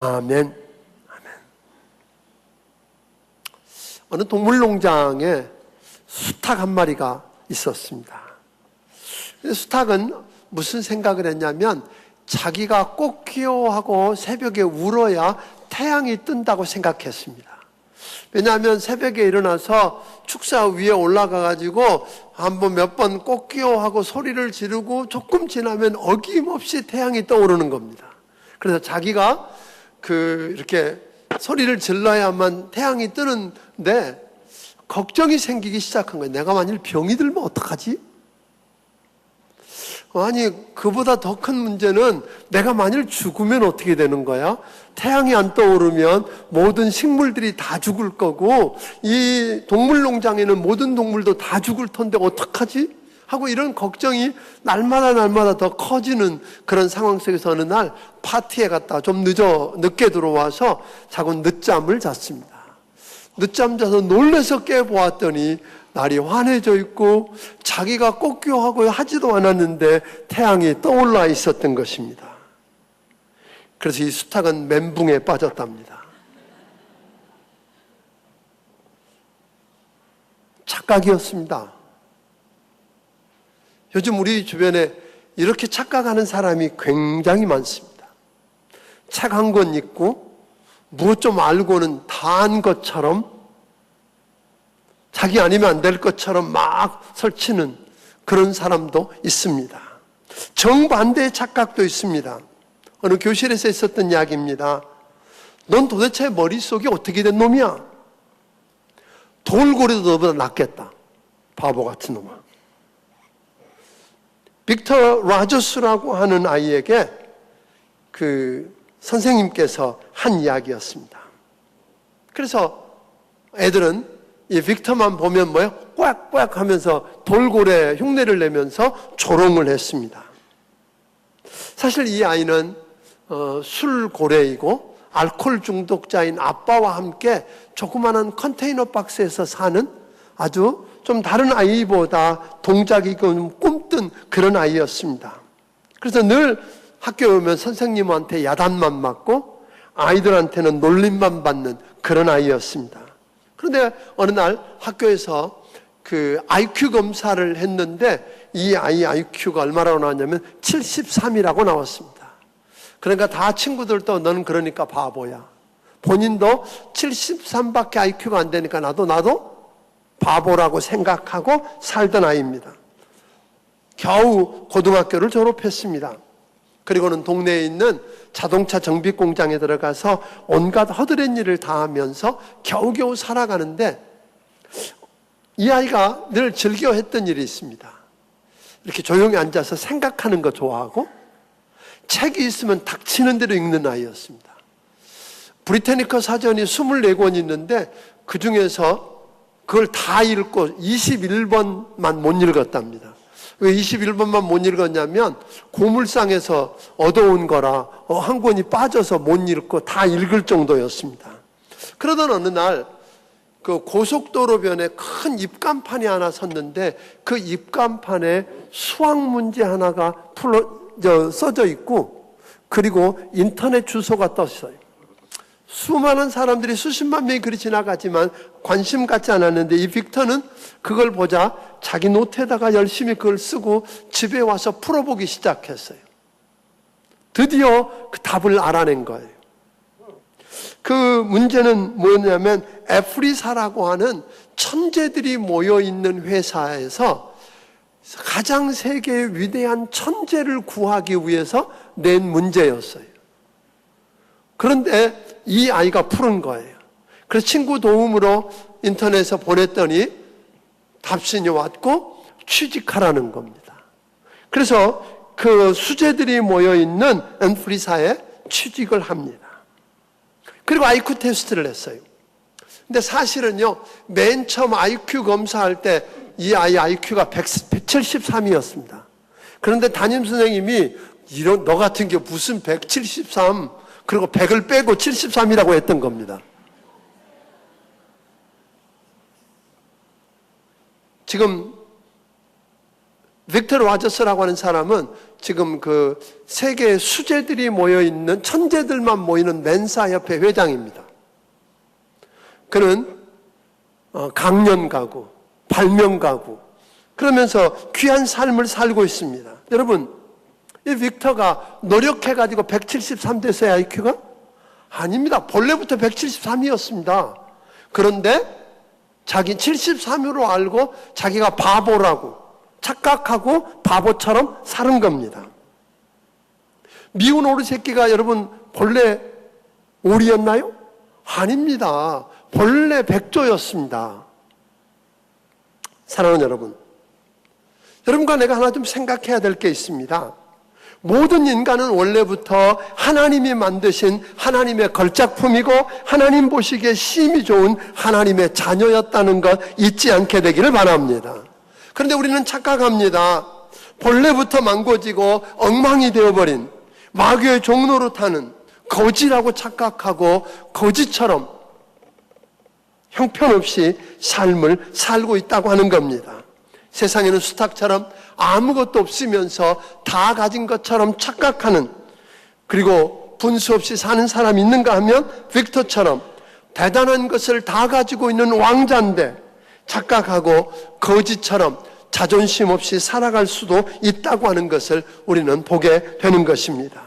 아멘. 아멘. 어느 동물농장에 수탉 한 마리가 있었습니다. 수탉은 무슨 생각을 했냐면 자기가 꽃기호하고 새벽에 울어야 태양이 뜬다고 생각했습니다. 왜냐하면 새벽에 일어나서 축사 위에 올라가가지고 한번 몇 번 꽃기호하고 소리를 지르고 조금 지나면 어김없이 태양이 떠오르는 겁니다. 그래서 자기가 이렇게 소리를 질러야만 태양이 뜨는데 걱정이 생기기 시작한 거예요. 내가 만일 병이 들면 어떡하지? 아니, 그보다 더 큰 문제는 내가 만일 죽으면 어떻게 되는 거야? 태양이 안 떠오르면 모든 식물들이 다 죽을 거고 이 동물농장에는 모든 동물도 다 죽을 텐데 어떡하지? 하고 이런 걱정이 날마다 더 커지는 그런 상황 속에서 어느 날 파티에 갔다 좀 늦게 들어와서 자고 늦잠을 잤습니다. 늦잠 자서 놀라서 깨보았더니 날이 환해져 있고 자기가 꽃기호하고 하지도 않았는데 태양이 떠올라 있었던 것입니다. 그래서 이 수탉은 멘붕에 빠졌답니다. 착각이었습니다. 요즘 우리 주변에 이렇게 착각하는 사람이 굉장히 많습니다. 책 한 권 읽고 무엇 좀 알고는 다 한 것처럼 자기 아니면 안 될 것처럼 막 설치는 그런 사람도 있습니다. 정반대의 착각도 있습니다. 어느 교실에서 있었던 이야기입니다. 넌 도대체 머릿속이 어떻게 된 놈이야? 돌고래도 너보다 낫겠다. 바보 같은 놈아. 빅터 라저스라고 하는 아이에게 선생님께서 한 이야기였습니다. 그래서 애들은 이 빅터만 보면 꽉꽉 하면서 돌고래 흉내를 내면서 조롱을 했습니다. 사실 이 아이는 술고래이고 알코올 중독자인 아빠와 함께 조그마한 컨테이너 박스에서 사는 아주 좀 다른 아이보다 동작이 꿈뜬 그런 아이였습니다. 그래서 늘 학교에 오면 선생님한테 야단만 맞고 아이들한테는 놀림만 받는 그런 아이였습니다. 그런데 어느 날 학교에서 IQ 검사를 했는데 이 아이 IQ가 얼마라고 나왔냐면 73이라고 나왔습니다. 그러니까 다 친구들도 너는 그러니까 바보야. 본인도 73밖에 IQ가 안 되니까 나도 바보라고 생각하고 살던 아이입니다. 겨우 고등학교를 졸업했습니다. 그리고는 동네에 있는 자동차 정비 공장에 들어가서 온갖 허드렛 일을 다 하면서 겨우겨우 살아가는데 이 아이가 늘 즐겨했던 일이 있습니다. 이렇게 조용히 앉아서 생각하는 거 좋아하고 책이 있으면 닥치는 대로 읽는 아이였습니다. 브리테니커 사전이 24권 있는데 그 중에서 그걸 다 읽고 21번만 못 읽었답니다. 왜 21번만 못 읽었냐면 고물상에서 얻어온 거라 한 권이 빠져서 못 읽고 다 읽을 정도였습니다. 그러던 어느 날 고속도로변에 큰 입간판이 하나 섰는데 그 입간판에 수학 문제 하나가 써져 있고 그리고 인터넷 주소가 떴어요. 수많은 사람들이 수십만 명이 그리 지나가지만 관심 갖지 않았는데 이 빅터는 그걸 보자 자기 노트에다가 열심히 그걸 쓰고 집에 와서 풀어보기 시작했어요. 드디어 그 답을 알아낸 거예요. 그 문제는 뭐였냐면 에프리사라고 하는 천재들이 모여있는 회사에서 가장 세계의 위대한 천재를 구하기 위해서 낸 문제였어요. 그런데 이 아이가 푸는 거예요. 그래서 친구 도움으로 인터넷에 보냈더니 답신이 왔고 취직하라는 겁니다. 그래서 그 수재들이 모여있는 엔프리사에 취직을 합니다. 그리고 IQ 테스트를 했어요. 근데 사실은요, 맨 처음 IQ 검사할 때 이 아이 IQ가 173이었습니다. 그런데 담임선생님이 너 같은 게 무슨 173, 그리고 100을 빼고 73이라고 했던 겁니다. 지금 빅터 로저스라고 하는 사람은 지금 그 세계 수재들이 모여있는, 천재들만 모이는 멘사협회 회장입니다. 그는 강연가고 발명가고 그러면서 귀한 삶을 살고 있습니다. 여러분, 이 빅터가 노력해가지고 173됐어요, IQ가? 아닙니다. 본래부터 173이었습니다. 그런데 자기 73으로 알고 자기가 바보라고 착각하고 바보처럼 사는 겁니다. 미운 오리 새끼가 여러분 본래 오리였나요? 아닙니다. 본래 백조였습니다. 사랑하는 여러분, 여러분과 내가 하나 좀 생각해야 될 게 있습니다. 모든 인간은 원래부터 하나님이 만드신 하나님의 걸작품이고 하나님 보시기에 심히 좋은 하나님의 자녀였다는 것 잊지 않게 되기를 바랍니다. 그런데 우리는 착각합니다. 본래부터 망고지고 엉망이 되어버린 마귀의 종로로 타는 거지라고 착각하고 거지처럼 형편없이 삶을 살고 있다고 하는 겁니다. 세상에는 수탉처럼 아무것도 없으면서 다 가진 것처럼 착각하는, 그리고 분수 없이 사는 사람이 있는가 하면 빅터처럼 대단한 것을 다 가지고 있는 왕자인데 착각하고 거지처럼 자존심 없이 살아갈 수도 있다고 하는 것을 우리는 보게 되는 것입니다.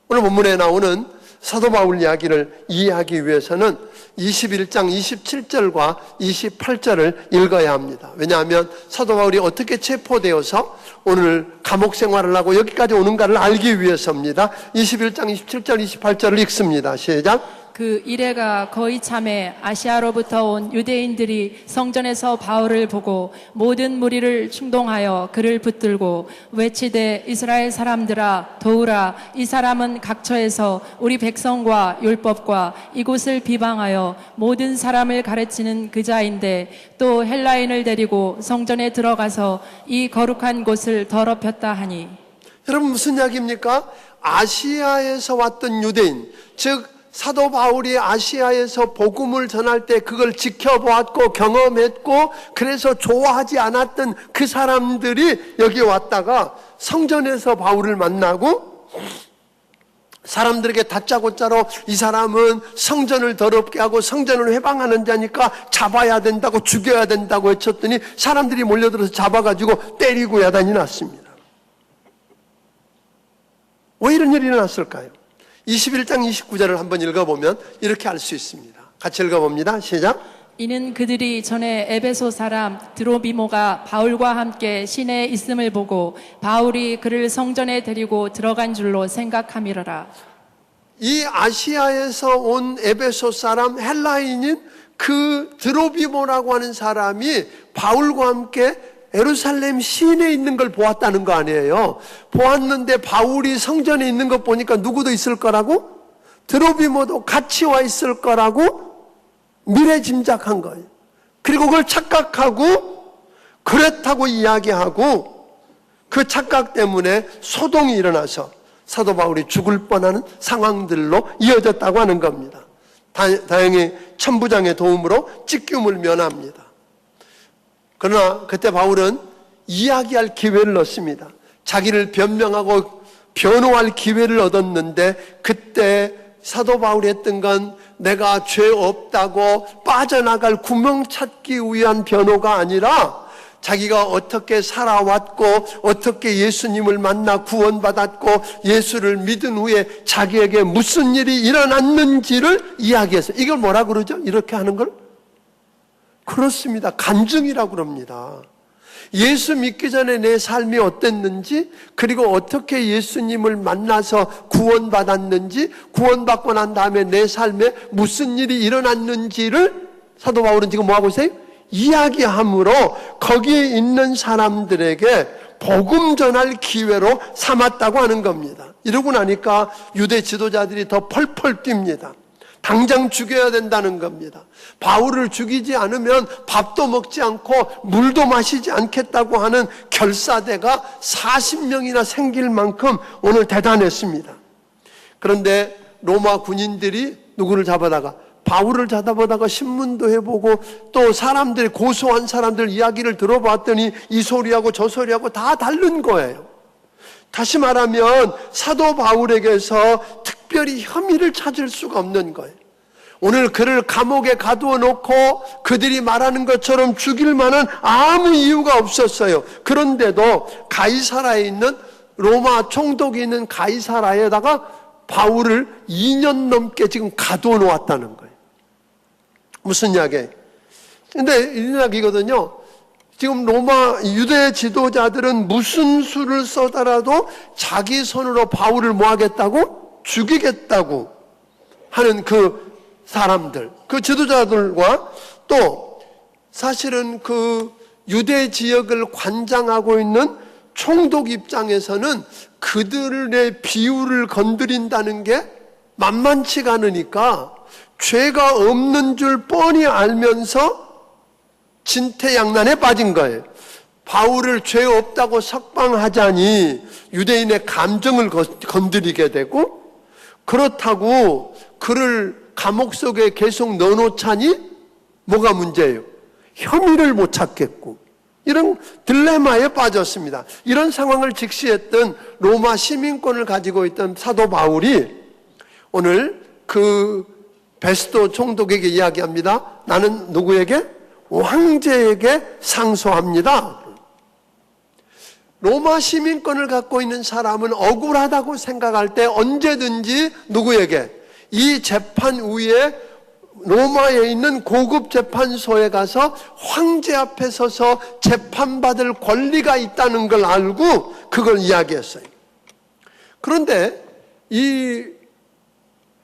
오늘 본문에 나오는 사도 바울 이야기를 이해하기 위해서는 21장 27절과 28절을 읽어야 합니다. 왜냐하면 사도 바울이 어떻게 체포되어서 오늘 감옥 생활을 하고 여기까지 오는가를 알기 위해서입니다. 21장 27절 28절을 읽습니다. 시작. 그 이래가 거의 참에 아시아로부터 온 유대인들이 성전에서 바울을 보고 모든 무리를 충동하여 그를 붙들고 외치되 이스라엘 사람들아 도우라, 이 사람은 각처에서 우리 백성과 율법과 이곳을 비방하여 모든 사람을 가르치는 그자인데 또 헬라인을 데리고 성전에 들어가서 이 거룩한 곳을 더럽혔다 하니. 여러분, 무슨 이야기입니까? 아시아에서 왔던 유대인, 즉 사도 바울이 아시아에서 복음을 전할 때 그걸 지켜보았고 경험했고 그래서 좋아하지 않았던 그 사람들이 여기 왔다가 성전에서 바울을 만나고 사람들에게 다짜고짜로 이 사람은 성전을 더럽게 하고 성전을 해방하는 자니까 잡아야 된다고, 죽여야 된다고 외쳤더니 사람들이 몰려들어서 잡아가지고 때리고 야단이 났습니다. 왜 이런 일이 일어났을까요? 21장 29절을 한번 읽어보면 이렇게 알 수 있습니다. 같이 읽어봅니다. 시작. 이는 그들이 전에 에베소 사람 드로비모가 바울과 함께 시내에 있음을 보고 바울이 그를 성전에 데리고 들어간 줄로 생각함이러라. 이 아시아에서 온 에베소 사람 헬라인인 그 드로비모라고 하는 사람이 바울과 함께 예루살렘 시내에 있는 걸 보았다는 거 아니에요. 보았는데 바울이 성전에 있는 것 보니까 누구도 있을 거라고? 드로비모도 같이 와 있을 거라고 미래 짐작한 거예요. 그리고 그걸 착각하고 그렇다고 이야기하고 그 착각 때문에 소동이 일어나서 사도 바울이 죽을 뻔하는 상황들로 이어졌다고 하는 겁니다. 다행히 천부장의 도움으로 찢김을 면합니다. 그러나 그때 바울은 이야기할 기회를 얻습니다. 자기를 변명하고 변호할 기회를 얻었는데 그때 사도 바울이 했던 건 내가 죄 없다고 빠져나갈 구멍 찾기 위한 변호가 아니라 자기가 어떻게 살아왔고 어떻게 예수님을 만나 구원받았고 예수를 믿은 후에 자기에게 무슨 일이 일어났는지를 이야기해서, 이걸 뭐라 그러죠? 이렇게 하는 걸? 그렇습니다. 간증이라고 그럽니다. 예수 믿기 전에 내 삶이 어땠는지, 그리고 어떻게 예수님을 만나서 구원받았는지, 구원받고 난 다음에 내 삶에 무슨 일이 일어났는지를 사도 바울은 지금 뭐하고 있어요? 이야기함으로 거기에 있는 사람들에게 복음 전할 기회로 삼았다고 하는 겁니다. 이러고 나니까 유대 지도자들이 더 펄펄 뜁니다. 당장 죽여야 된다는 겁니다. 바울을 죽이지 않으면 밥도 먹지 않고 물도 마시지 않겠다고 하는 결사대가 40명이나 생길 만큼 오늘 대단했습니다. 그런데 로마 군인들이 누구를 잡아다가 바울을 찾아보다가 신문도 해보고 또 사람들, 고소한 사람들 이야기를 들어봤더니 이 소리하고 저 소리하고 다 다른 거예요. 다시 말하면 사도 바울에게서 특별히 혐의를 찾을 수가 없는 거예요. 오늘 그를 감옥에 가두어 놓고 그들이 말하는 것처럼 죽일 만한 아무 이유가 없었어요. 그런데도 가이사라에 있는 로마 총독이 있는 가이사라에다가 바울을 2년 넘게 지금 가두어 놓았다는 거예요. 무슨 이야기예요? 근데 이 이야기거든요. 지금 로마 유대 지도자들은 무슨 수를 써더라도 자기 손으로 바울을 뭐 하겠다고? 죽이겠다고 하는 그 사람들, 그 지도자들과 또 사실은 그 유대 지역을 관장하고 있는 총독 입장에서는 그들의 비율을 건드린다는 게 만만치가 않으니까 죄가 없는 줄 뻔히 알면서 진퇴양난에 빠진 거예요. 바울을 죄 없다고 석방하자니 유대인의 감정을 건드리게 되고, 그렇다고 그를 감옥 속에 계속 넣어놓자니 뭐가 문제예요? 혐의를 못 찾겠고, 이런 딜레마에 빠졌습니다. 이런 상황을 직시했던 로마 시민권을 가지고 있던 사도 바울이 오늘 그 베스도 총독에게 이야기합니다. 나는 누구에게? 왕제에게 상소합니다. 로마 시민권을 갖고 있는 사람은 억울하다고 생각할 때 언제든지 누구에게? 이 재판 후에 로마에 있는 고급 재판소에 가서 황제 앞에 서서 재판받을 권리가 있다는 걸 알고 그걸 이야기했어요. 그런데 이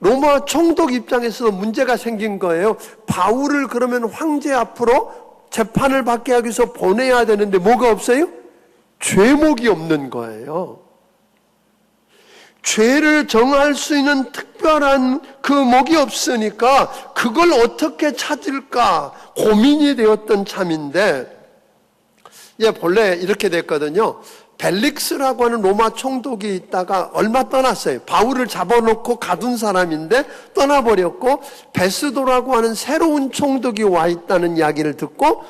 로마 총독 입장에서도 문제가 생긴 거예요. 바울을 그러면 황제 앞으로 재판을 받게 하기 위해서 보내야 되는데 뭐가 없어요? 죄목이 없는 거예요. 죄를 정할 수 있는 특별한 그 목이 없으니까 그걸 어떻게 찾을까 고민이 되었던 참인데, 본래 이렇게 됐거든요. 벨릭스라고 하는 로마 총독이 있다가 얼마 떠났어요. 바울을 잡아놓고 가둔 사람인데 떠나버렸고, 베스도라고 하는 새로운 총독이 와 있다는 이야기를 듣고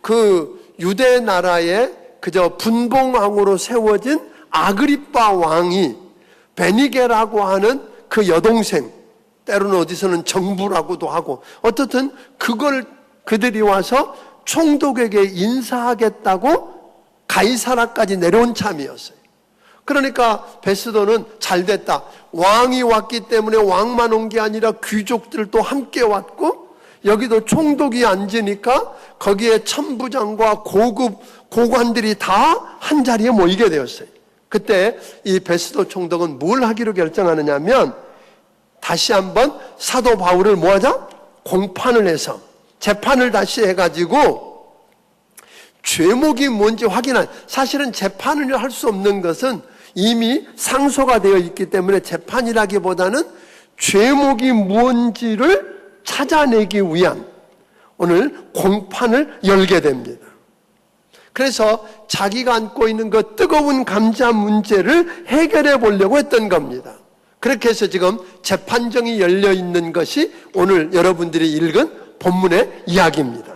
그 유대 나라에 그저 분봉왕으로 세워진 아그리빠 왕이 베니게라고 하는 그 여동생, 때로는 어디서는 정부라고도 하고, 어떻든 그걸 그들이 와서 총독에게 인사하겠다고 가이사라까지 내려온 참이었어요. 그러니까 베스도는 잘됐다. 왕이 왔기 때문에 왕만 온 게 아니라 귀족들도 함께 왔고, 여기도 총독이 앉으니까 거기에 천부장과 고급 고관들이 다 한 자리에 모이게 되었어요. 그때 이 베스도 총독은 뭘 하기로 결정하느냐면, 다시 한번 사도 바울을 뭐하자? 공판을 해서 재판을 다시 해가지고 죄목이 뭔지 확인한, 사실은 재판을 할 수 없는 것은 이미 상소가 되어 있기 때문에 재판이라기보다는 죄목이 뭔지를 찾아내기 위한 오늘 공판을 열게 됩니다. 그래서 자기가 안고 있는 그 뜨거운 감자 문제를 해결해 보려고 했던 겁니다. 그렇게 해서 지금 재판정이 열려 있는 것이 오늘 여러분들이 읽은 본문의 이야기입니다.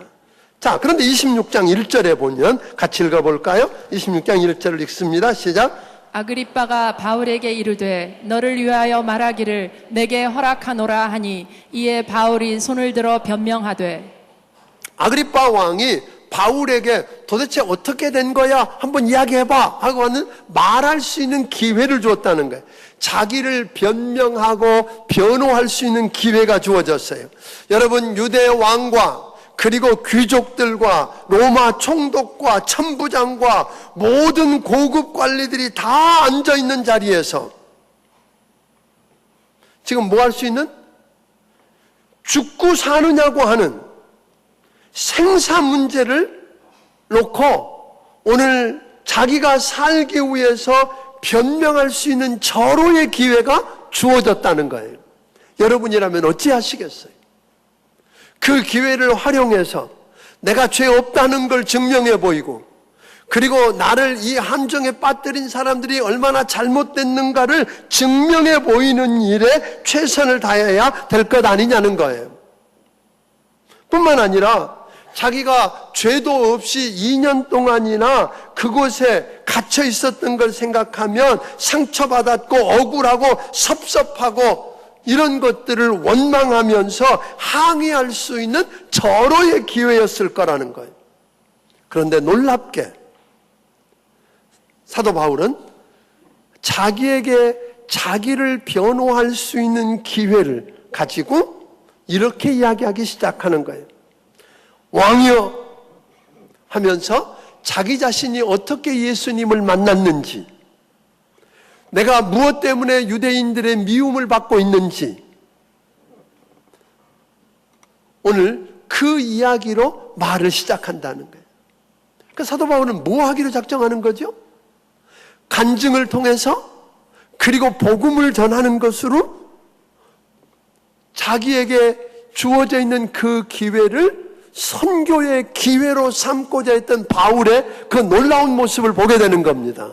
자, 그런데 26장 1절에 보면 같이 읽어볼까요? 26장 1절을 읽습니다. 시작. 아그리빠가 바울에게 이르되 너를 위하여 말하기를 내게 허락하노라 하니 이에 바울이 손을 들어 변명하되, 아그리빠 왕이 바울에게 도대체 어떻게 된 거야? 한번 이야기해봐 하고 하는 말할 수 있는 기회를 주었다는 거예요. 자기를 변명하고 변호할 수 있는 기회가 주어졌어요. 여러분, 유대 왕과 그리고 귀족들과 로마 총독과 천부장과 모든 고급 관리들이 다 앉아있는 자리에서 지금 뭐 할 수 있는? 죽고 사느냐고 하는 생사 문제를 놓고 오늘 자기가 살기 위해서 변명할 수 있는 절호의 기회가 주어졌다는 거예요. 여러분이라면 어찌하시겠어요? 그 기회를 활용해서 내가 죄 없다는 걸 증명해 보이고, 그리고 나를 이 함정에 빠뜨린 사람들이 얼마나 잘못됐는가를 증명해 보이는 일에 최선을 다해야 될 것 아니냐는 거예요. 뿐만 아니라 자기가 죄도 없이 2년 동안이나 그곳에 갇혀 있었던 걸 생각하면 상처받았고 억울하고 섭섭하고 이런 것들을 원망하면서 항의할 수 있는 절호의 기회였을 거라는 거예요. 그런데 놀랍게 사도 바울은 자기에게 자기를 변호할 수 있는 기회를 가지고 이렇게 이야기하기 시작하는 거예요. 왕이여 하면서 자기 자신이 어떻게 예수님을 만났는지, 내가 무엇 때문에 유대인들의 미움을 받고 있는지, 오늘 그 이야기로 말을 시작한다는 거예요. 그러니까 사도 바울은 뭐 하기로 작정하는 거죠? 간증을 통해서, 그리고 복음을 전하는 것으로 자기에게 주어져 있는 그 기회를 선교의 기회로 삼고자 했던 바울의 그 놀라운 모습을 보게 되는 겁니다.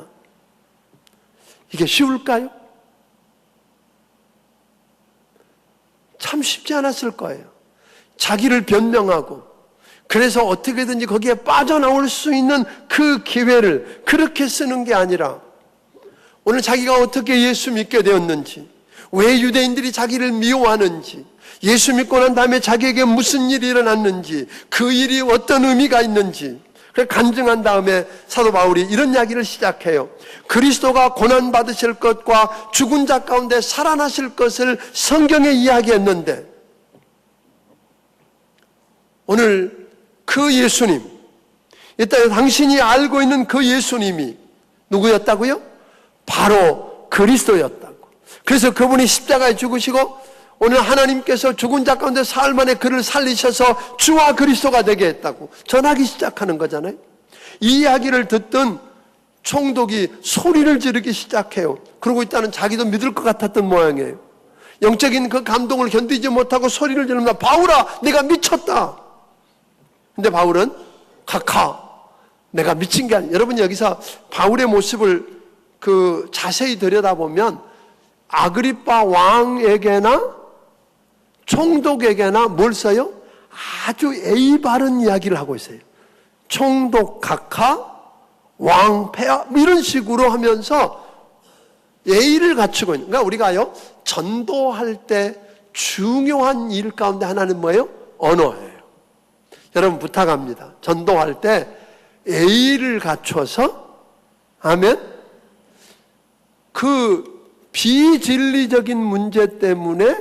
이게 쉬울까요? 참 쉽지 않았을 거예요. 자기를 변명하고 그래서 어떻게든지 거기에 빠져나올 수 있는 그 기회를 그렇게 쓰는 게 아니라, 오늘 자기가 어떻게 예수 믿게 되었는지, 왜 유대인들이 자기를 미워하는지, 예수 믿고 난 다음에 자기에게 무슨 일이 일어났는지, 그 일이 어떤 의미가 있는지 간증한 다음에 사도 바울이 이런 이야기를 시작해요. 그리스도가 고난받으실 것과 죽은 자 가운데 살아나실 것을 성경에 이야기했는데, 오늘 그 예수님, 이따 당신이 알고 있는 그 예수님이 누구였다고요? 바로 그리스도였다고. 그래서 그분이 십자가에 죽으시고 오늘 하나님께서 죽은 자 가운데 사흘 만에 그를 살리셔서 주와 그리스도가 되게 했다고 전하기 시작하는 거잖아요. 이 이야기를 듣던 총독이 소리를 지르기 시작해요. 그러고 있다는 자기도 믿을 것 같았던 모양이에요. 영적인 그 감동을 견디지 못하고 소리를 지르면서, 바울아, 내가 미쳤다. 근데 바울은 카카, 내가 미친 게 아니야. 여러분, 여기서 바울의 모습을 자세히 들여다보면 아그리빠 왕에게나 총독에게나 뭘 써요? 아주 예의 바른 이야기를 하고 있어요. 총독 각하, 왕 폐하, 이런 식으로 하면서 예의를 갖추고 있는. 그러니까 우리가요, 전도할 때 중요한 일 가운데 하나는 뭐예요? 언어예요. 여러분 부탁합니다. 전도할 때 예의를 갖춰서 하면 그 비진리적인 문제 때문에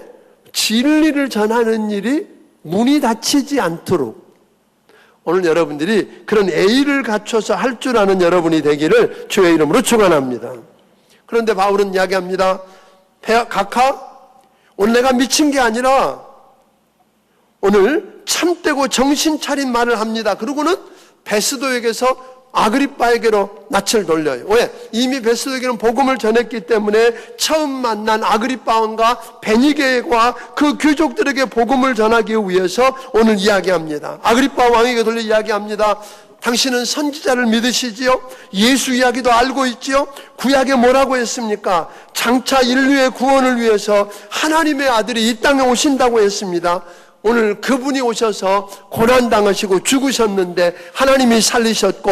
진리를 전하는 일이 문이 닫히지 않도록 오늘 여러분들이 그런 예의를 갖춰서 할 줄 아는 여러분이 되기를 주의 이름으로 축원합니다. 그런데 바울은 이야기합니다. 각하, 오늘 내가 미친 게 아니라 오늘 참되고 정신 차린 말을 합니다. 그러고는 베스도에게서 아그리빠에게로 낯을 돌려요. 왜? 이미 베스도에게는 복음을 전했기 때문에 처음 만난 아그리빠 왕과 베니게와 그 귀족들에게 복음을 전하기 위해서 오늘 이야기합니다. 아그리빠 왕에게 돌려 이야기합니다. 당신은 선지자를 믿으시지요? 예수 이야기도 알고 있지요? 구약에 뭐라고 했습니까? 장차 인류의 구원을 위해서 하나님의 아들이 이 땅에 오신다고 했습니다. 오늘 그분이 오셔서 고난당하시고 죽으셨는데 하나님이 살리셨고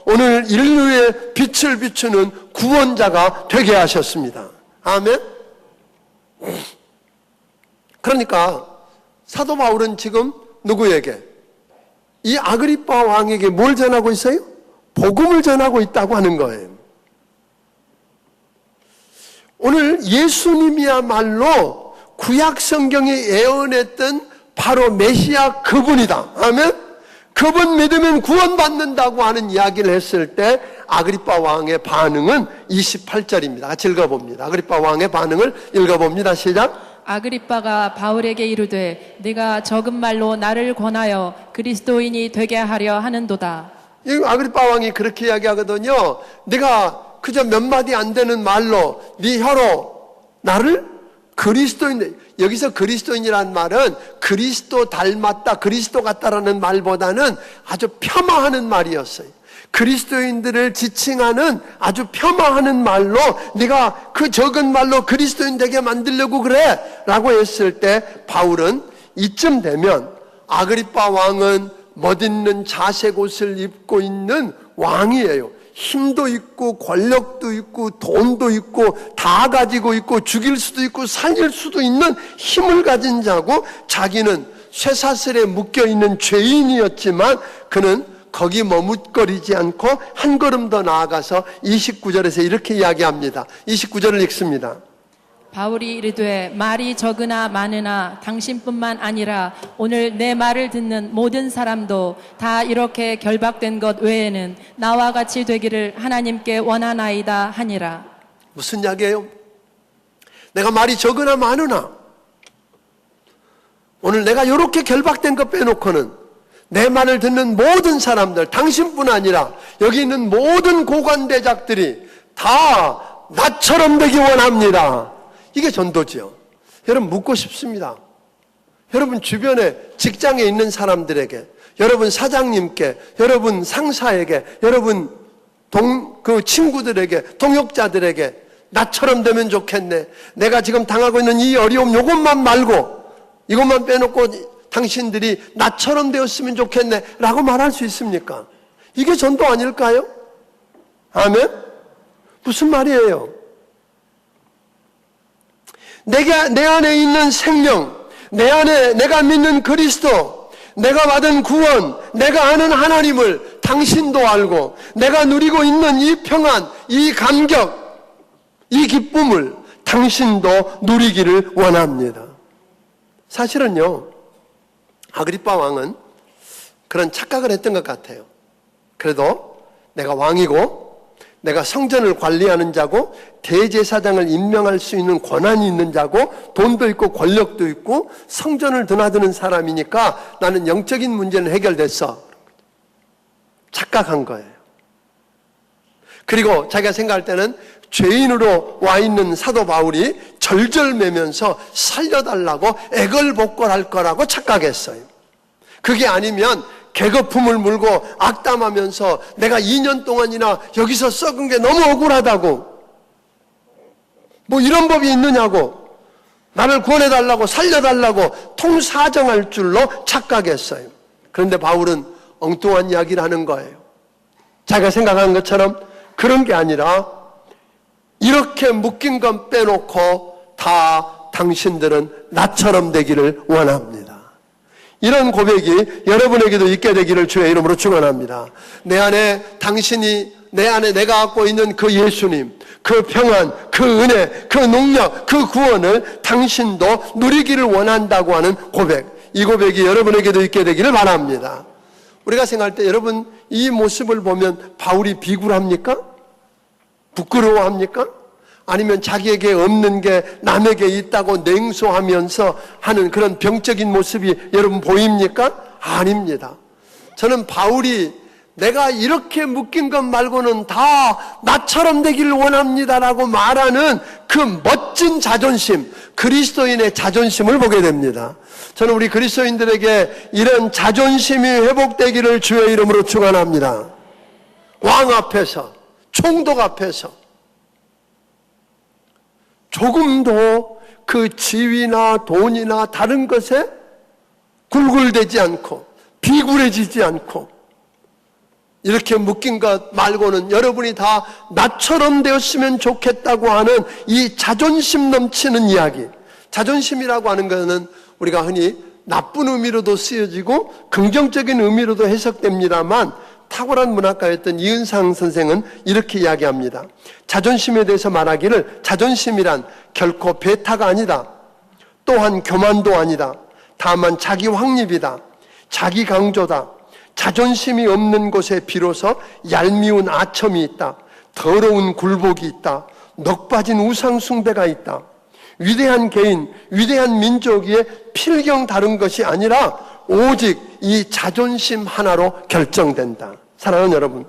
오늘 인류의 빛을 비추는 구원자가 되게 하셨습니다. 아멘. 그러니까 사도 바울은 지금 누구에게? 이 아그리빠 왕에게 뭘 전하고 있어요? 복음을 전하고 있다고 하는 거예요. 오늘 예수님이야말로 구약 성경이 예언했던 바로 메시아 그분이다. 아멘. 그분 믿으면 구원받는다고 하는 이야기를 했을 때 아그리빠 왕의 반응은 28절입니다. 같이 읽어봅니다. 아그리빠 왕의 반응을 읽어봅니다. 시작. 아그리빠가 바울에게 이르되 네가 적은 말로 나를 권하여 그리스도인이 되게 하려 하는도다. 이 아그리빠 왕이 그렇게 이야기하거든요. 네가 그저 몇 마디 안 되는 말로 네 혀로 나를 그리스도인, 여기서 그리스도인이라는 말은 그리스도 닮았다, 그리스도 같다라는 말보다는 아주 폄하하는 말이었어요. 그리스도인들을 지칭하는 아주 폄하하는 말로 네가 그 적은 말로 그리스도인 되게 만들려고 그래 라고 했을 때 바울은 이쯤 되면 아그리빠 왕은 멋있는 자색 옷을 입고 있는 왕이에요. 힘도 있고 권력도 있고 돈도 있고 다 가지고 있고 죽일 수도 있고 살릴 수도 있는 힘을 가진 자고, 자기는 쇠사슬에 묶여있는 죄인이었지만 그는 거기 머뭇거리지 않고 한 걸음 더 나아가서 29절에서 이렇게 이야기합니다. 29절을 읽습니다. 바울이 이르되 말이 적으나 많으나 당신뿐만 아니라 오늘 내 말을 듣는 모든 사람도 다 이렇게 결박된 것 외에는 나와 같이 되기를 하나님께 원하나이다 하니라. 무슨 이야기예요? 내가 말이 적으나 많으나 오늘 내가 이렇게 결박된 것 빼놓고는 내 말을 듣는 모든 사람들, 당신뿐 아니라 여기 있는 모든 고관대작들이 다 나처럼 되기 원합니다. 이게 전도지요. 여러분, 묻고 싶습니다. 여러분 주변에 직장에 있는 사람들에게, 여러분 사장님께, 여러분 상사에게, 여러분 그 친구들에게, 동역자들에게 나처럼 되면 좋겠네. 내가 지금 당하고 있는 이 어려움 요것만 말고 이것만 빼놓고 당신들이 나처럼 되었으면 좋겠네 라고 말할 수 있습니까? 이게 전도 아닐까요? 아멘? 무슨 말이에요? 내 안에 있는 생명, 내 안에 내가 믿는 그리스도, 내가 받은 구원, 내가 아는 하나님을 당신도 알고, 내가 누리고 있는 이 평안, 이 감격, 이 기쁨을 당신도 누리기를 원합니다. 사실은요, 아그리빠 왕은 그런 착각을 했던 것 같아요. 그래도 내가 왕이고 내가 성전을 관리하는 자고 대제사장을 임명할 수 있는 권한이 있는 자고 돈도 있고 권력도 있고 성전을 드나드는 사람이니까 나는 영적인 문제는 해결됐어. 착각한 거예요. 그리고 자기가 생각할 때는 죄인으로 와 있는 사도 바울이 절절매면서 살려달라고 애걸복걸할 거라고 착각했어요. 그게 아니면 계거품을 물고 악담하면서 내가 2년 동안이나 여기서 썩은 게 너무 억울하다고, 뭐 이런 법이 있느냐고, 나를 구원해달라고 살려달라고 통사정할 줄로 착각했어요. 그런데 바울은 엉뚱한 이야기를 하는 거예요. 자기가 생각한 것처럼 그런 게 아니라 이렇게 묶인 건 빼놓고 다 당신들은 나처럼 되기를 원합니다. 이런 고백이 여러분에게도 있게 되기를 주의 이름으로 축원합니다. 내 안에 당신이, 내 안에 내가 갖고 있는 그 예수님, 그 평안, 그 은혜, 그 능력, 그 구원을 당신도 누리기를 원한다고 하는 고백, 이 고백이 여러분에게도 있게 되기를 바랍니다. 우리가 생각할 때 여러분 이 모습을 보면 바울이 비굴합니까? 부끄러워합니까? 아니면 자기에게 없는 게 남에게 있다고 냉소하면서 하는 그런 병적인 모습이 여러분 보입니까? 아닙니다. 저는 바울이 내가 이렇게 묶인 것 말고는 다 나처럼 되기를 원합니다라고 말하는 그 멋진 자존심, 그리스도인의 자존심을 보게 됩니다. 저는 우리 그리스도인들에게 이런 자존심이 회복되기를 주의 이름으로 축원합니다. 왕 앞에서, 총독 앞에서 조금도 그 지위나 돈이나 다른 것에 굴굴대지 않고 비굴해지지 않고 이렇게 묶인 것 말고는 여러분이 다 나처럼 되었으면 좋겠다고 하는 이 자존심 넘치는 이야기. 자존심이라고 하는 것은 우리가 흔히 나쁜 의미로도 쓰여지고 긍정적인 의미로도 해석됩니다만, 탁월한 문학가였던 이은상 선생은 이렇게 이야기합니다. 자존심에 대해서 말하기를 자존심이란 결코 배타가 아니다. 또한 교만도 아니다. 다만 자기 확립이다. 자기 강조다. 자존심이 없는 곳에 비로소 얄미운 아첨이 있다. 더러운 굴복이 있다. 넋 빠진 우상 숭배가 있다. 위대한 개인, 위대한 민족의 필경 다른 것이 아니라 오직 이 자존심 하나로 결정된다. 사랑하는 여러분,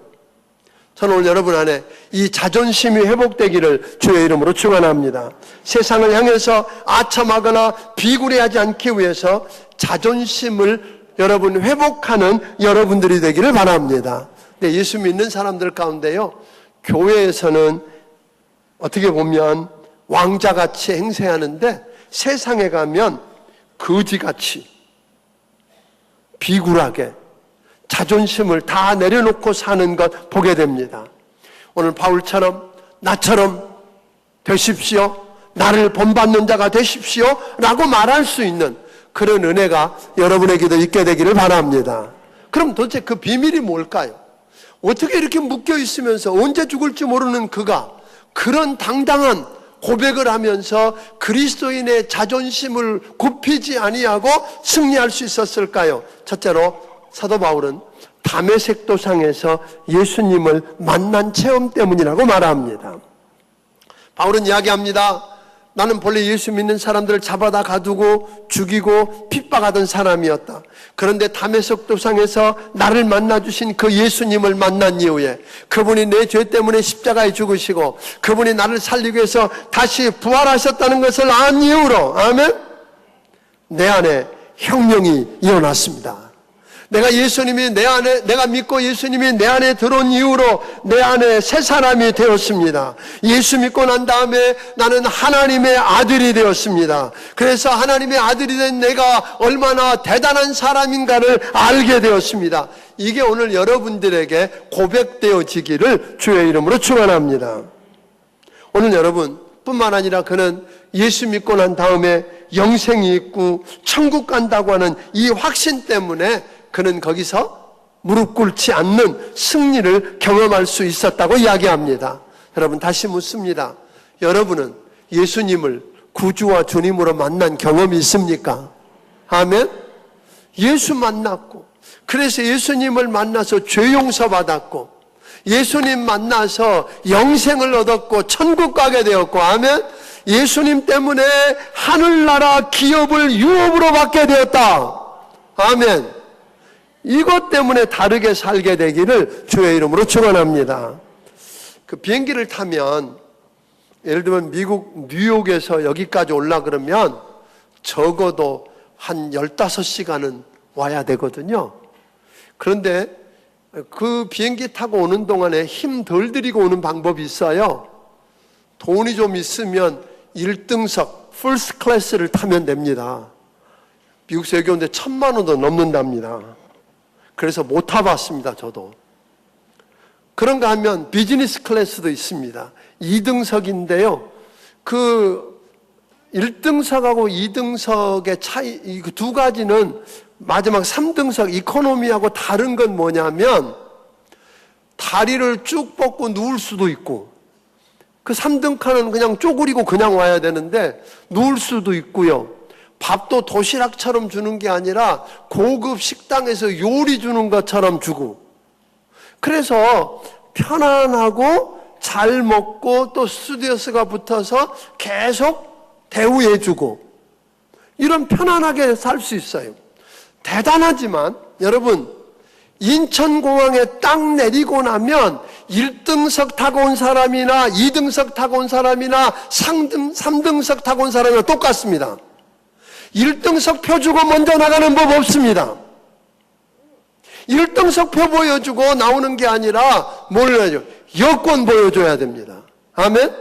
저는 오늘 여러분 안에 이 자존심이 회복되기를 주의 이름으로 축원합니다. 세상을 향해서 아첨하거나 비굴해하지 않기 위해서 자존심을 여러분 회복하는 여러분들이 되기를 바랍니다. 근데 예수 믿는 사람들 가운데요, 교회에서는 어떻게 보면 왕자같이 행세하는데 세상에 가면 거지같이, 비굴하게 자존심을 다 내려놓고 사는 것 보게 됩니다. 오늘 바울처럼 나처럼 되십시오, 나를 본받는 자가 되십시오 라고 말할 수 있는 그런 은혜가 여러분에게도 있게 되기를 바랍니다. 그럼 도대체 그 비밀이 뭘까요? 어떻게 이렇게 묶여 있으면서 언제 죽을지 모르는 그가 그런 당당한 고백을 하면서 그리스도인의 자존심을 굽히지 아니하고 승리할 수 있었을까요? 첫째로 사도 바울은 다메섹 도상에서 예수님을 만난 체험 때문이라고 말합니다. 바울은 이야기합니다. 나는 본래 예수 믿는 사람들을 잡아다 가두고 죽이고 핍박하던 사람이었다. 그런데 다메섹 도상에서 나를 만나주신 그 예수님을 만난 이후에 그분이 내 죄 때문에 십자가에 죽으시고 그분이 나를 살리기 위해서 다시 부활하셨다는 것을 안 이후로, 아멘, 내 안에 혁명이 일어났습니다. 내가 믿고 예수님이 내 안에 들어온 이후로 내 안에 새 사람이 되었습니다. 예수 믿고 난 다음에 나는 하나님의 아들이 되었습니다. 그래서 하나님의 아들이 된 내가 얼마나 대단한 사람인가를 알게 되었습니다. 이게 오늘 여러분들에게 고백되어지기를 주의 이름으로 축원합니다. 오늘 여러분뿐만 아니라 그는 예수 믿고 난 다음에 영생이 있고 천국 간다고 하는 이 확신 때문에 그는 거기서 무릎 꿇지 않는 승리를 경험할 수 있었다고 이야기합니다. 여러분, 다시 묻습니다. 여러분은 예수님을 구주와 주님으로 만난 경험이 있습니까? 아멘? 예수 만났고, 그래서 예수님을 만나서 죄 용서 받았고, 예수님 만나서 영생을 얻었고 천국 가게 되었고, 아멘? 예수님 때문에 하늘나라 기업을 유업으로 받게 되었다. 아멘. 이것 때문에 다르게 살게 되기를 주의 이름으로 축원합니다. 그 비행기를 타면 예를 들면 미국 뉴욕에서 여기까지 올라 그러면 적어도 한 15시간은 와야 되거든요. 그런데 그 비행기 타고 오는 동안에 힘 덜 들이고 오는 방법이 있어요. 돈이 좀 있으면 1등석 퍼스트 클래스를 타면 됩니다. 미국에서 여기 오는데 1,000만 원도 넘는답니다. 그래서 못 타봤습니다, 저도. 그런가 하면 비즈니스 클래스도 있습니다. 2등석인데요. 그 1등석하고 2등석의 차이, 이 두 가지는 마지막 3등석 이코노미하고 다른 건 뭐냐면 다리를 쭉 뻗고 누울 수도 있고, 그 3등 칸은 그냥 쪼그리고 그냥 와야 되는데 누울 수도 있고요. 밥도 도시락처럼 주는 게 아니라 고급 식당에서 요리 주는 것처럼 주고, 그래서 편안하고 잘 먹고 또 스튜디오스가 붙어서 계속 대우해주고 이런 편안하게 살 수 있어요. 대단하지만 여러분, 인천공항에 딱 내리고 나면 1등석 타고 온 사람이나 2등석 타고 온 사람이나 3등석 타고 온 사람이나 똑같습니다. 1등석 표 주고 먼저 나가는 법 없습니다. 1등석 표 보여주고 나오는 게 아니라 뭘 해야죠? 여권 보여줘야 됩니다. 아멘?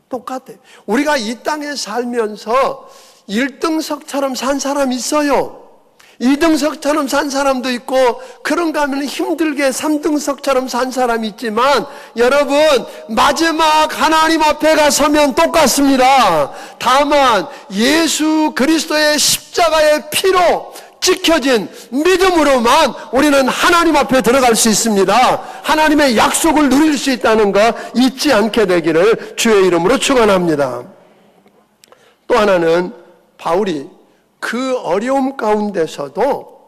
똑같아요. 우리가 이 땅에 살면서 1등석처럼 산 사람이 있어요. 2등석처럼 산 사람도 있고, 그런가 하면 힘들게 3등석처럼 산 사람이 있지만, 여러분, 마지막 하나님 앞에 가서면 똑같습니다. 다만 예수 그리스도의 십자가의 피로 지켜진 믿음으로만 우리는 하나님 앞에 들어갈 수 있습니다. 하나님의 약속을 누릴 수 있다는 거 잊지 않게 되기를 주의 이름으로 축원합니다. 또 하나는 바울이 그 어려움 가운데서도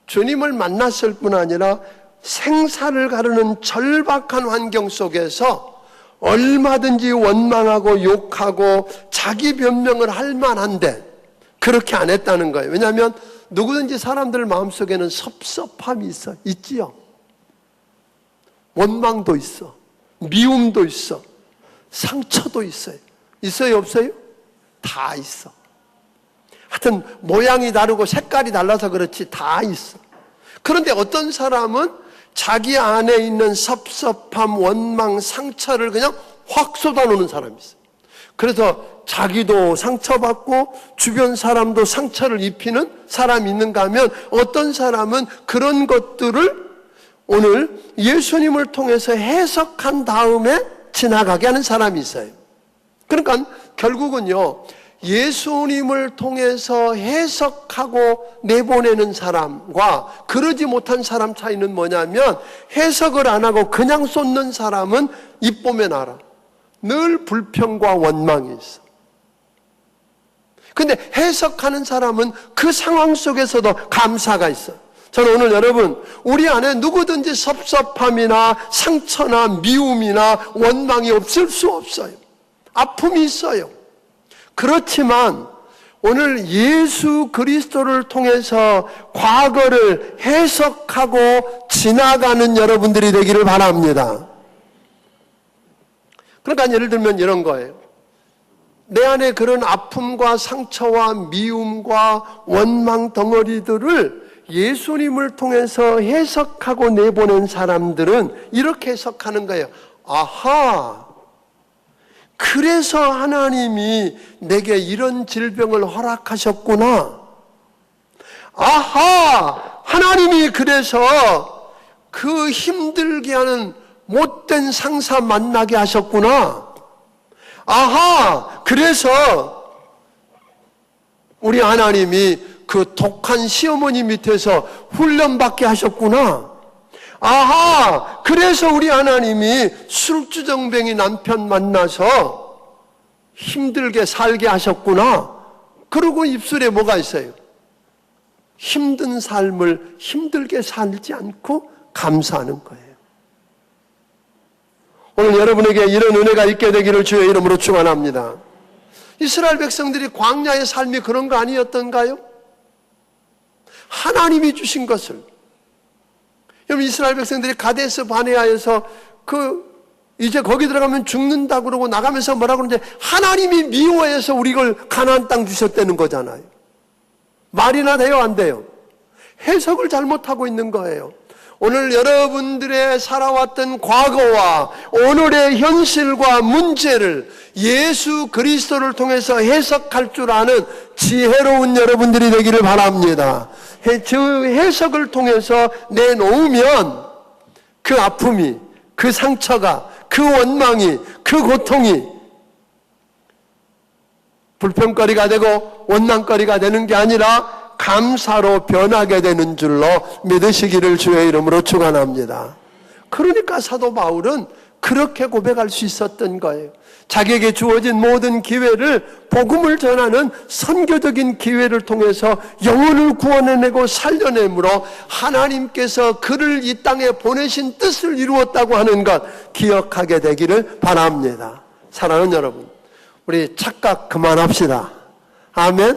주님을 만났을 뿐 아니라 생사를 가르는 절박한 환경 속에서 얼마든지 원망하고 욕하고 자기 변명을 할 만한데 그렇게 안 했다는 거예요. 왜냐하면 누구든지 사람들 마음속에는 섭섭함이 있지요. 원망도 있어, 미움도 있어, 상처도 있어요. 있어요, 없어요? 다 있어. 하여튼 모양이 다르고 색깔이 달라서 그렇지 다 있어. 그런데 어떤 사람은 자기 안에 있는 섭섭함, 원망, 상처를 그냥 확 쏟아놓는 사람이 있어요. 그래서 자기도 상처받고 주변 사람도 상처를 입히는 사람이 있는가 하면 어떤 사람은 그런 것들을 오늘 예수님을 통해서 해석한 다음에 지나가게 하는 사람이 있어요. 그러니까 결국은요, 예수님을 통해서 해석하고 내보내는 사람과 그러지 못한 사람 차이는 뭐냐면, 해석을 안 하고 그냥 쏟는 사람은 입 보면 알아. 늘 불평과 원망이 있어. 근데 해석하는 사람은 그 상황 속에서도 감사가 있어. 저는 오늘 여러분, 우리 안에 누구든지 섭섭함이나 상처나 미움이나 원망이 없을 수 없어요. 아픔이 있어요. 그렇지만 오늘 예수 그리스도를 통해서 과거를 해석하고 지나가는 여러분들이 되기를 바랍니다. 그러니까 예를 들면 이런 거예요. 내 안에 그런 아픔과 상처와 미움과 원망 덩어리들을 예수님을 통해서 해석하고 내보낸 사람들은 이렇게 해석하는 거예요. 아하, 그래서 하나님이 내게 이런 질병을 허락하셨구나. 아하, 하나님이 그래서 그 힘들게 하는 못된 상사 만나게 하셨구나. 아하, 그래서 우리 하나님이 그 독한 시어머니 밑에서 훈련받게 하셨구나. 아하, 그래서 우리 하나님이 술주정뱅이 남편 만나서 힘들게 살게 하셨구나. 그리고 입술에 뭐가 있어요? 힘든 삶을 힘들게 살지 않고 감사하는 거예요. 오늘 여러분에게 이런 은혜가 있게 되기를 주의 이름으로 축원합니다. 이스라엘 백성들이 광야의 삶이 그런 거 아니었던가요? 하나님이 주신 것을, 여러분 이스라엘 백성들이 가데스 바네아에서 이제 거기 들어가면 죽는다 그러고 나가면서 뭐라고 그러는데, 하나님이 미워해서 우리 걸 가나안 땅 주셨다는 거잖아요. 말이나 돼요, 안 돼요? 해석을 잘못하고 있는 거예요. 오늘 여러분들의 살아왔던 과거와 오늘의 현실과 문제를 예수 그리스도를 통해서 해석할 줄 아는 지혜로운 여러분들이 되기를 바랍니다. 그 해석을 통해서 내놓으면 그 아픔이, 그 상처가, 그 원망이, 그 고통이 불평거리가 되고 원망거리가 되는 게 아니라 감사로 변하게 되는 줄로 믿으시기를 주의 이름으로 축원합니다. 그러니까 사도 바울은 그렇게 고백할 수 있었던 거예요. 자기에게 주어진 모든 기회를, 복음을 전하는 선교적인 기회를 통해서 영혼을 구원해내고 살려내므로 하나님께서 그를 이 땅에 보내신 뜻을 이루었다고 하는 것 기억하게 되기를 바랍니다. 사랑하는 여러분, 우리 착각 그만합시다. 아멘.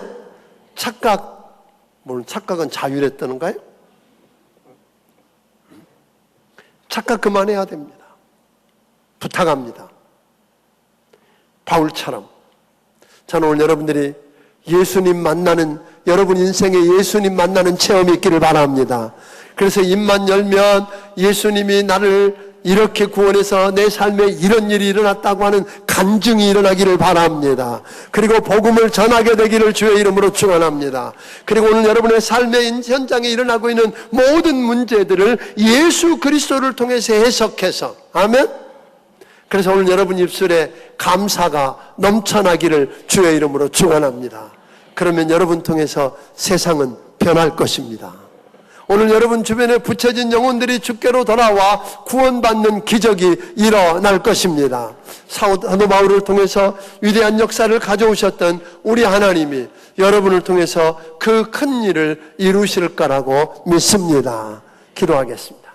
물론 착각은 자유랬다는가요? 착각 그만해야 됩니다. 부탁합니다. 바울처럼 저는 오늘 여러분들이 예수님 만나는, 여러분 인생에 예수님 만나는 체험이 있기를 바랍니다. 그래서 입만 열면 예수님이 나를 이렇게 구원해서 내 삶에 이런 일이 일어났다고 하는 간증이 일어나기를 바랍니다. 그리고 복음을 전하게 되기를 주의 이름으로 축원합니다. 그리고 오늘 여러분의 삶의 현장에 일어나고 있는 모든 문제들을 예수 그리스도를 통해서 해석해서, 아멘. 그래서 오늘 여러분 입술에 감사가 넘쳐나기를 주의 이름으로 축원합니다. 그러면 여러분 통해서 세상은 변할 것입니다. 오늘 여러분 주변에 붙여진 영혼들이 주께로 돌아와 구원받는 기적이 일어날 것입니다. 사도 바울을 통해서 위대한 역사를 가져오셨던 우리 하나님이 여러분을 통해서 그 큰 일을 이루실 거라고 믿습니다. 기도하겠습니다.